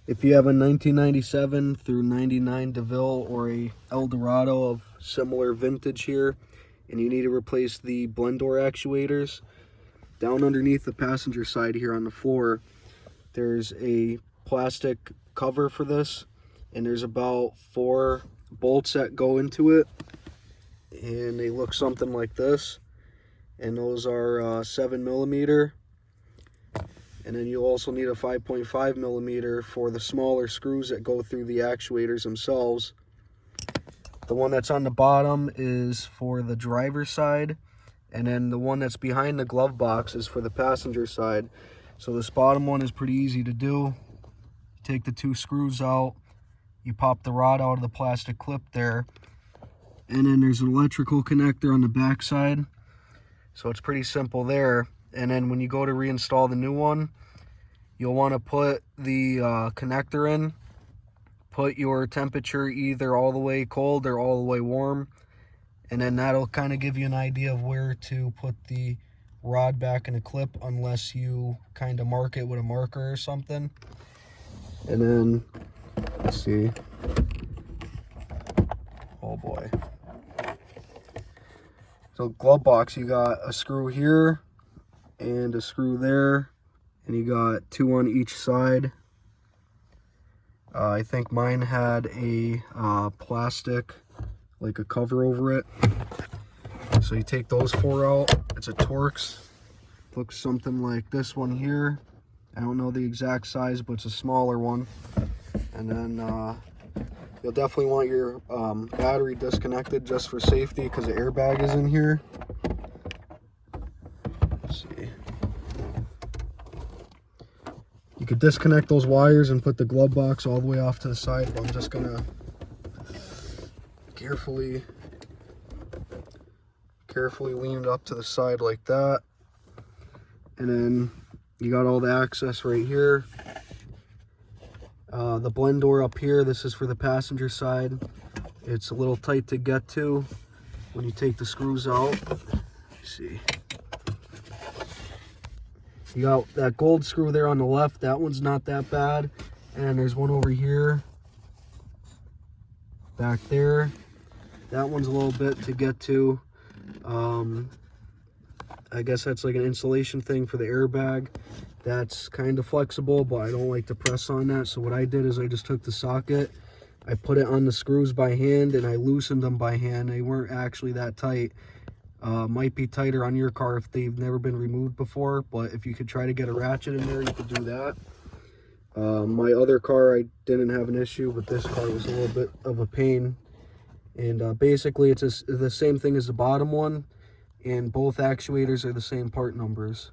If you have a 1997 through 99 Deville or a Eldorado of similar vintage here, and you need to replace the blend door actuators, down underneath the passenger side here on the floor, there's a plastic cover for this, and there's about 4 bolts that go into it, and they look something like this, and those are 7mm. And then you also need a 5.5 millimeter for the smaller screws that go through the actuators themselves. The one that's on the bottom is for the driver's side, and then the one that's behind the glove box is for the passenger side. So this bottom one is pretty easy to do. Take the 2 screws out, you pop the rod out of the plastic clip there, and then there's an electrical connector on the back side. So it's pretty simple there. And then when you go to reinstall the new one, you'll want to put the connector in, put your temperature either all the way cold or all the way warm, and then that'll kind of give you an idea of where to put the rod back in a clip, unless you kind of mark it with a marker or something. And then, let's see, oh boy. So glove box, you got a screw here and a screw there, and you got 2 on each side. I think mine had a plastic, like a cover over it. So you take those 4 out. It's a torx. Looks something like this one here. I don't know the exact size, but it's a smaller one. And then you'll definitely want your battery disconnected just for safety, because the airbag is in here. Let's see. You could disconnect those wires and put the glove box all the way off to the side, but I'm just gonna carefully lean it up to the side like that. And then you got all the access right here. The blend door up here, this is for the passenger side. It's a little tight to get to when you take the screws out. Let's see. You got that gold screw there on the left. That one's not that bad. And there's one over here, back there. That one's a little bit to get to. I guess that's like an insulation thing for the airbag. That's kind of flexible, but I don't like to press on that. So what I did is I just took the socket, I put it on the screws by hand, and I loosened them by hand. They weren't actually that tight. Might be tighter on your car if they've never been removed before, but if you could try to get a ratchet in there, you could do that. My other car, I didn't have an issue, but this car was a little bit of a pain. And basically it's the same thing as the bottom one, and both actuators are the same part numbers.